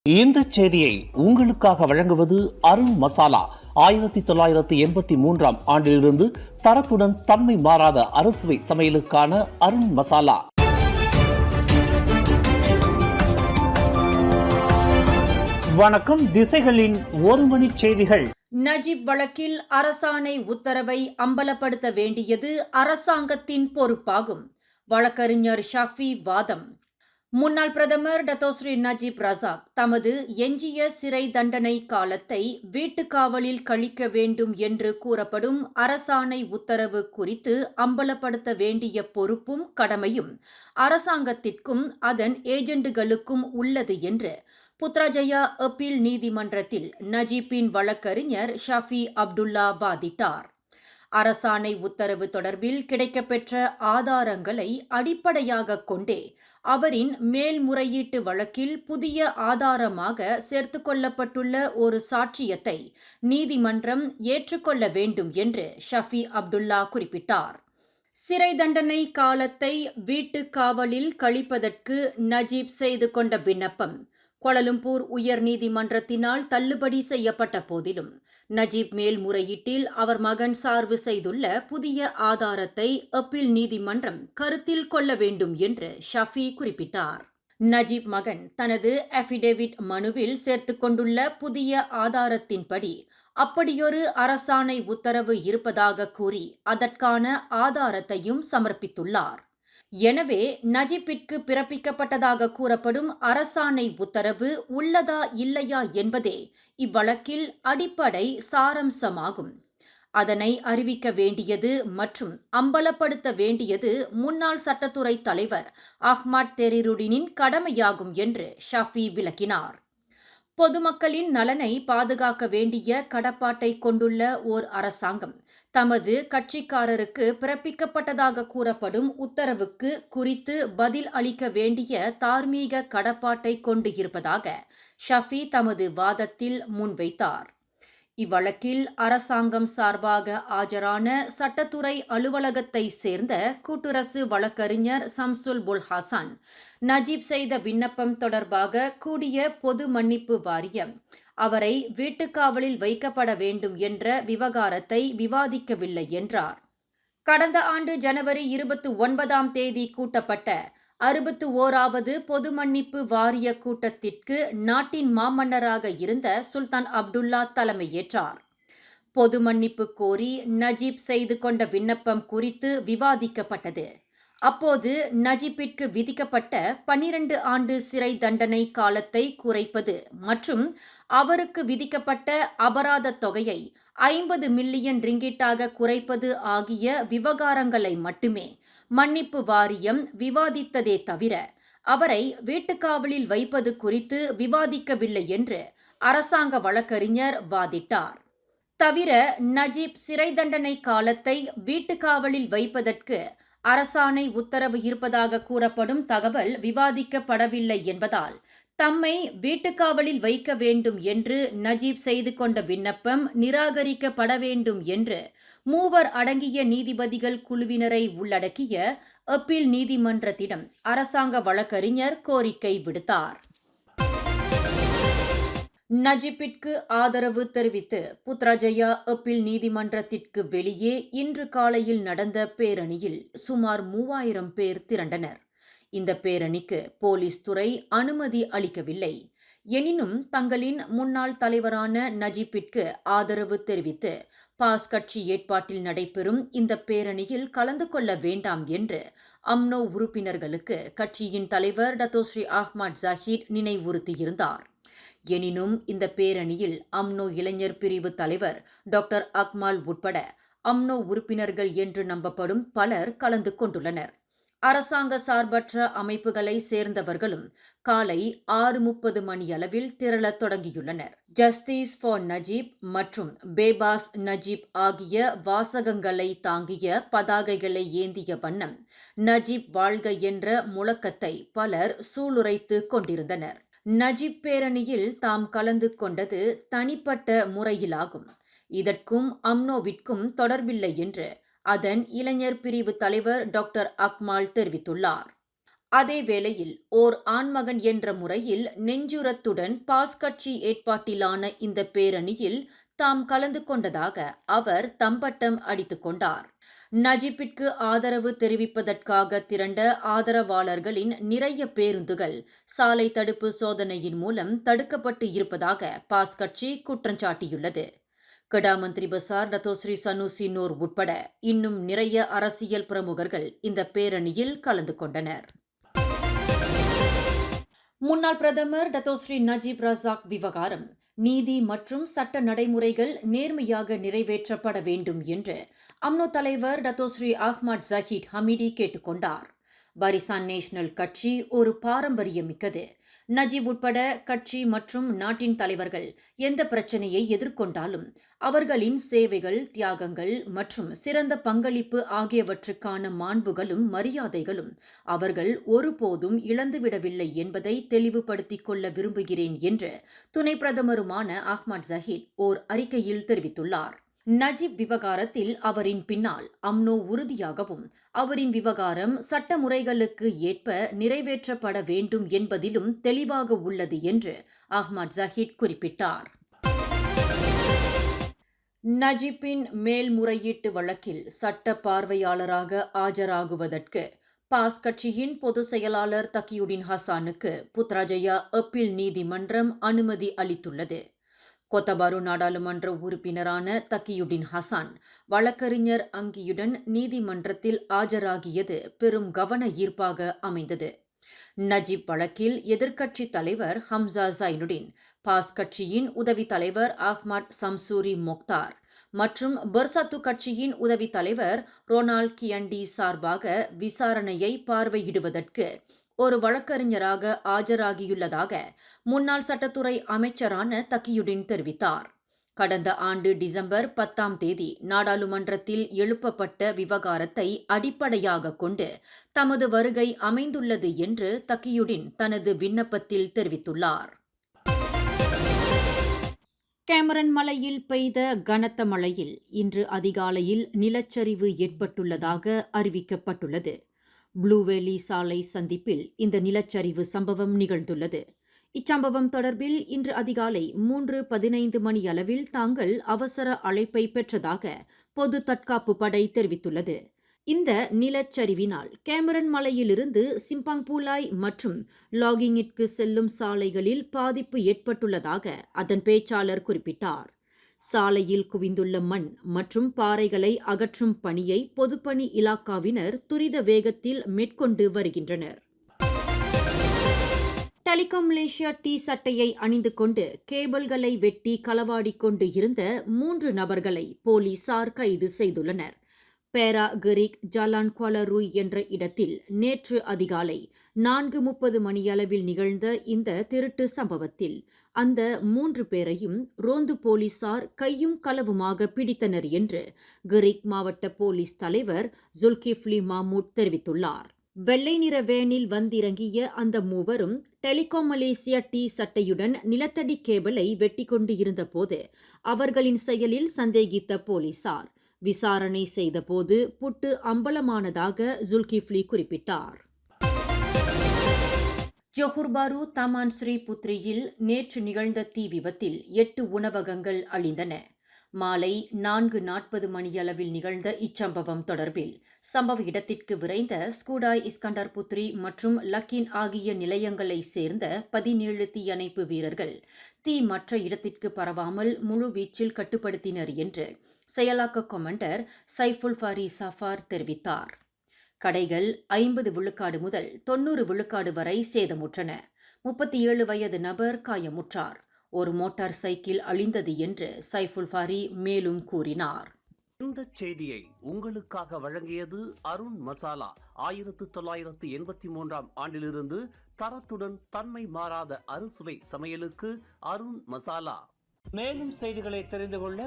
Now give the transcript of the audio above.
இந்த செய்தியை உங்களுக்காக வழங்குவது அருண் மசாலா. 1983 ஆண்டிலிருந்து தரத்துடன் தன்மை மாறாத அறுசுவை சமையலுக்கான அருண் மசாலா. வணக்கம். திசைகளின் ஒரு மணி செய்திகள். நஜீப் வழக்கில் அரசாணை உத்தரவை அம்பலப்படுத்த வேண்டியது அரசாங்கத்தின் பொறுப்பாகும். வழக்கறிஞர் ஷஃபி வாதம். முன்னாள் பிரதமர் டத்தோஸ்ரீ நஜீப் ரசாக் தமது எஞ்சிய சிறை தண்டனை காலத்தை வீட்டுக் காவலில் கழிக்க வேண்டும் என்று கூறப்படும் அரசாணை உத்தரவு குறித்து அம்பலப்படுத்த வேண்டிய பொறுப்பும் கடமையும் அரசாங்கத்திற்கும் அதன் ஏஜெண்டுகளுக்கும் உள்ளது என்று புத்ராஜயா அப்பீல் நீதிமன்றத்தில் நஜீப்பின் வழக்கறிஞர் ஷஃபி அப்துல்லா வாதிட்டார். அரசாணை உத்தரவு தொடர்பில் கிடைக்கப்பெற்ற ஆதாரங்களை அடிப்படையாக கொண்டே அவரின் மேல்முறையீட்டு வழக்கில் புதிய ஆதாரமாக சேர்த்துக்கொள்ளப்பட்டுள்ள ஒரு சாட்சியத்தை நீதிமன்றம் ஏற்றுக்கொள்ள வேண்டும் என்று ஷஃபி அப்துல்லா குறிப்பிட்டார். சிறை தண்டனை காலத்தை வீட்டுக் காவலில் கழிப்பதற்கு நஜீப் செய்து கொண்ட விண்ணப்பம் கோலாலம்பூர் உயர் நீதிமன்றத்தினால் தள்ளுபடி செய்யப்பட்ட போதிலும் நஜீப் மேல்முறையீட்டில் அவர் மகன் சார்பு செய்துள்ள புதிய ஆதாரத்தை அப்பீல் நீதிமன்றம் கருத்தில் கொள்ள வேண்டும் என்று ஷஃபி குறிப்பிட்டார். நஜீப் மகன் தனது அஃபிடேவிட் மனுவில் சேர்த்துக் கொண்டுள்ள புதிய ஆதாரத்தின்படி அப்படியொரு அரசாணை உத்தரவு இருப்பதாக கூறி அதற்கான ஆதாரத்தையும் சமர்ப்பித்துள்ளார். எனவே நஜீப்பிற்கு பிறப்பிக்கப்பட்டதாக கூறப்படும் அரசாணை உத்தரவு உள்ளதா இல்லையா என்பதே இவ்வழக்கில் அடிப்படை சாரம்சமாகும். அதனை அறிவிக்க வேண்டியது மற்றும் அம்பலப்படுத்த வேண்டியது முன்னாள் சட்டத்துறை தலைவர் அஹ்மத் தெரிருடினின் கடமையாகும் என்று ஷஃபி விளக்கினார். பொதுமக்களின் நலனை பாதுகாக்க வேண்டிய கடப்பாட்டை கொண்டுள்ள ஓர் அரசாங்கம் தமது கட்சிக்காரருக்கு பிறப்பிக்கப்பட்டதாக கூறப்படும் உத்தரவுக்கு குறித்து பதில் அளிக்க வேண்டிய தார்மீக கடப்பாட்டை கொண்டு இருப்பதாக ஷஃபி தமது வாதத்தில் முன்வைத்தார். இவ்வழக்கில் அரசாங்கம் சார்பாக ஆஜரான சட்டத்துறை அலுவலகத்தை சேர்ந்த கூட்டுரசு வழக்கறிஞர் சம்சுல் புல்ஹாசன் நஜீப் செய்த விண்ணப்பம் தொடர்பாக கூடிய பொது மன்னிப்பு வாரியம் அவரை வீட்டுக்காவலில் வைக்கப்பட வேண்டும் என்ற விவகாரத்தை விவாதிக்கவில்லை என்றார். கடந்த ஆண்டு ஜனவரி 29 கூட்டப்பட்ட 61வது பொது மன்னிப்பு வாரிய கூட்டத்திற்கு நாட்டின் மாமன்னராக இருந்த சுல்தான் அப்துல்லா தலைமையேற்றார். பொது மன்னிப்பு கோரி நஜீப் செய்து கொண்ட விண்ணப்பம் குறித்து விவாதிக்கப்பட்டது. அப்போது நஜீப்பிற்கு விதிக்கப்பட்ட 12 ஆண்டு சிறை தண்டனை காலத்தை குறைப்பது மற்றும் அவருக்கு விதிக்கப்பட்ட அபராத தொகையை 50 மில்லியன் ரிங்கிட்டாக குறைப்பது ஆகிய விவகாரங்களை மட்டுமே மன்னிப்பு வாரியம் விவாதித்ததே தவிர அவரை வீட்டுக்காவலில் வைப்பது குறித்து விவாதிக்கவில்லை என்று அரசாங்க வழக்கறிஞர் வாதிட்டார். தவிர நஜீப் சிறை தண்டனை காலத்தை வீட்டுக்காவலில் வைப்பதற்கு அரசாணை உத்தரவு இருப்பதாக கூறப்படும் தகவல் விவாதிக்கப்படவில்லை என்பதால் தம்மை வீட்டுக்காவலில் வைக்க வேண்டும் என்று நஜீப் செய்து கொண்ட விண்ணப்பம் நிராகரிக்கப்பட வேண்டும் என்று 3 அடங்கிய நீதிபதிகள் குழுவினரை உள்ளடக்கிய அப்பீல் நீதிமன்றத்திடம் அரசாங்க வழக்கறிஞர் கோரிக்கை விடுத்தார். நஜீப்பிற்கு ஆதரவு தெரிவித்து புத்ராஜயா அப்பீல் நீதிமன்றத்திற்கு வெளியே இன்று காலையில் நடந்த பேரணியில் சுமார் 3000 பேர் திரண்டனர். இந்த பேரணிக்கு போலீஸ் துறை அனுமதி அளிக்கவில்லை. எனினும் தங்களின் முன்னாள் தலைவரான நஜீப்பிற்கு ஆதரவு தெரிவித்து பாஸ் கட்சி ஏற்பாட்டில் நடைபெறும் இந்த பேரணியில் கலந்து கொள்ள வேண்டாம் என்று அம்னோ உறுப்பினர்களுக்கு கட்சியின் தலைவர் டத்தோஸ்ரீ அஹ்மத் ஜஹீர் நினைவுறுத்தியிருந்தார். எனினும் இந்த பேரணியில் அம்னோ இளைஞர் பிரிவு தலைவர் டாக்டர் அக்மால் உட்பட அம்னோ உறுப்பினர்கள் என்று நம்பப்படும் பலர் கலந்து கொண்டுள்ளனர். அரசாங்க சார்பற்ற அமைப்புகளை சேர்ந்தவர்களும் காலை 6:30 மணியளவில் திரளத் தொடங்கியுள்ளனர். ஜஸ்டிஸ் ஃபார் நஜீப் மற்றும் பேபாஸ் நஜீப் ஆகிய வாசகங்களை தாங்கிய பதாகைகளை ஏந்திய வண்ணம் நஜீப் வாழ்க என்ற முழக்கத்தை பலர் சூளுரைத்து கொண்டிருந்தனர். நஜீப் பேரணியில் தாம் கலந்து கொண்டது தனிப்பட்ட முறையிலாகும். இதற்கும் அம்னோவிற்கும் தொடர்பில்லை என்று அதன் இளைஞர் பிரிவு தலைவர் டாக்டர் அக்மால் தெரிவித்துள்ளார். அதே வேளையில் ஓர் ஆண்மகன் என்ற முறையில் நெஞ்சுரத்துடன் பாஸ் கட்சி ஏற்பாட்டிலான இந்த பேரணியில் தாம் கலந்து கொண்டதாக அவர் தம்பட்டம் அடித்துக் கொண்டார். நஜிப்பிற்கு ஆதரவு தெரிவிப்பதற்காக திரண்ட ஆதரவாளர்களின் நிறைய பேருந்துகள் சாலை தடுப்பு சோதனையின் மூலம் தடுக்கப்பட்டு இருப்பதாக பாஸ் கட்சி குற்றஞ்சாட்டியுள்ளது. கடா மந்திரி பசார் டத்தோஸ்ரீ சனூசி நூர் உட்பட இன்னும் நிறைய அரசியல் பிரமுகர்கள் இந்த பேரணியில் கலந்து கொண்டனர். முன்னாள் பிரதமர் டத்தோஸ்ரீ நஜீப் ரசாக் விவகாரம் நீதி மற்றும் சட்ட நடைமுறைகள் நேர்மையாக நிறைவேற்றப்பட வேண்டும் என்று அம்னோ தலைவர் டத்தோஸ்ரீ அஹ்மத் ஜஹீத் ஹமீடி கேட்டுக்கொண்டார். பரிசான் நேஷனல் கட்சி ஒரு பாரம்பரியமிக்கது. நஜீப் உட்பட கட்சி மற்றும் நாட்டின் தலைவர்கள் எந்த பிரச்சனையை எதிர்கொண்டாலும் அவர்களின் சேவைகள், தியாகங்கள் மற்றும் சிறந்த பங்களிப்பு ஆகியவற்றுக்கான மாண்புகளும் மரியாதைகளும் அவர்கள் ஒருபோதும் இழந்துவிடவில்லை என்பதை தெளிவுபடுத்திக் கொள்ள விரும்புகிறேன் என்று துணை பிரதமருமான அஹ்மத் ஜஹீத் ஓர் அறிக்கையில் தெரிவித்துள்ளார். நஜீப் விவகாரத்தில் அவரின் பின்னால் அம்னோ உறுதியாகவும் அவரின் விவகாரம் சட்ட முறைகளுக்கு ஏற்ப நிறைவேற்றப்பட வேண்டும் என்பதிலும் தெளிவாக உள்ளது என்று அஹ்மத் ஜஹீத் குறிப்பிட்டார். நஜீப்பின் மேல்முறையீட்டு வழக்கில் சட்ட பார்வையாளராக ஆஜராகுவதற்கு பாஸ் கட்சியின் பொதுச் செயலாளர் தக்கியுடின் ஹசானுக்கு புத்ராஜயா அப்பீல் நீதிமன்றம் அனுமதி அளித்துள்ளது. கொத்தபாரு நாடாளுமன்ற உறுப்பினரான தக்கியுடின் ஹசான் வழக்கறிஞர் அங்கியுடன் நீதிமன்றத்தில் ஆஜராகியது பெரும் கவன ஈர்ப்பாக அமைந்தது. நஜீப் வழக்கில் எதிர்க்கட்சித் தலைவர் ஹம்சா ஜைனுடின், பாஸ் கட்சியின் உதவி தலைவர் அஹ்மத் சம்சூரி மொக்தார் மற்றும் பர்சத்து கட்சியின் உதவி தலைவர் ரொனால்ட் கியண்டி சார்பாக விசாரணையை பார்வையிடுவதற்கு ஒரு வழக்கறிஞராக ஆஜராகியுள்ளதாக முன்னாள் சட்டத்துறை அமைச்சரான தக்கியுடின் தெரிவித்தார். கடந்த ஆண்டு டிசம்பர் 10 நாடாளுமன்றத்தில் எழுப்பப்பட்ட விவகாரத்தை அடிப்படையாக கொண்டு தமது வருகை அமைந்துள்ளது என்று தக்கியுடின் தனது விண்ணப்பத்தில் தெரிவித்துள்ளார். கேமரன் மலையில் பெய்த கனத்த மழையில் இன்று அதிகாலையில் நிலச்சரிவு ஏற்பட்டுள்ளதாக அறிவிக்கப்பட்டுள்ளது. ப்ளூவேலி சாலை சந்திப்பில் இந்த நிலச்சரிவு சம்பவம் நிகழ்ந்துள்ளது. இச்சம்பவம் தொடர்பில் இன்று அதிகாலை 3:15 மணியளவில் தாங்கள் அவசர அழைப்பை பெற்றதாக பொது தற்காப்பு படை தெரிவித்துள்ளது. இந்த நிலச்சரிவினால் கேமரன் மலையிலிருந்து சிம்பாங்பூலாய் மற்றும் லாகிங்கிற்கு செல்லும் சாலைகளில் பாதிப்பு ஏற்பட்டுள்ளதாக அதன் பேச்சாளர் குறிப்பிட்டார். சாலையில் குவிந்துள்ள மண் மற்றும் பாறைகளை அகற்றும் பணியை பொதுப்பணி இலாக்காவினர் துரித வேகத்தில் மேற்கொண்டு வருகின்றனர். டெலிகாம் மலேசியா டி சட்டையை அணிந்து கொண்டு கேபிள்களை வெட்டி களவாடிக் கொண்டு இருந்த 3 நபர்களை போலீசார் கைது செய்துள்ளனர். பேரா கரிக் ஜலான் குவாலருய் என்ற இடத்தில் நேற்று அதிகாலை 4:30 மணியளவில் நிகழ்ந்த இந்த திருட்டு சம்பவத்தில் அந்த 3 பேரையும் ரோந்து போலீசார் கையும் களவுமாக பிடித்தனர் என்று கரிக் மாவட்ட போலீஸ் தலைவர் ஜுல்கிஃப்லி மாமூட் தெரிவித்துள்ளார். வெள்ளை நிற வேனில் வந்திறங்கிய அந்த மூவரும் டெலிகாம் மலேசியா டி சட்டையுடன் நிலத்தடி கேபிளை வெட்டி கொண்டு இருந்தபோது அவர்களின் செயலில் சந்தேகித்த போலீசார் விசாரணை செய்தபோது புட்டு அம்பலமானதாக ஜுல்கிஃப்லி குறிப்பிட்டார். ஜொஹூர் பாரு தமான் ஸ்ரீ புத்ரியில் நேற்று நிகழ்ந்த தீ விபத்தில் 8 உணவகங்கள் அழிந்தன. மாலை 4:40 மணியளவில் நிகழ்ந்த இச்சம்பவம் தொடர்பில் சம்பவ இடத்திற்கு விரைந்த ஸ்கூடாய் இஸ்கண்டர் புத்ரி மற்றும் லக்கின் ஆகிய நிலையங்களைச் சேர்ந்த 17 தீயணைப்பு வீரர்கள் தீ மற்ற இடத்திற்கு பரவாமல் முழு வீச்சில் கட்டுப்படுத்தினர் என்று செயலாக்க கொமாண்டர் சைஃபுல் ஃபாரி சஃபார் தெரிவித்தார். கடைகள் 50 விழுக்காடு முதல் 90 விழுக்காடு வரை சேதமுற்றன. 37 வயது நபர் காயமுற்றார். ஒரு மோட்டார் சைக்கிள் அழிந்தது என்று சைஃபுல் ஃபாரி மேலும் கூறினார். இந்த செய்தியை உங்களுக்காக வழங்கியது அருண் மசாலா. 1983 ஆண்டிலிருந்து தரத்துடன் தன்மை மாறாத அறுசுவை சமையலுக்கு அருண் மசாலா. மேலும் செய்திகளை தெரிந்து கொள்ள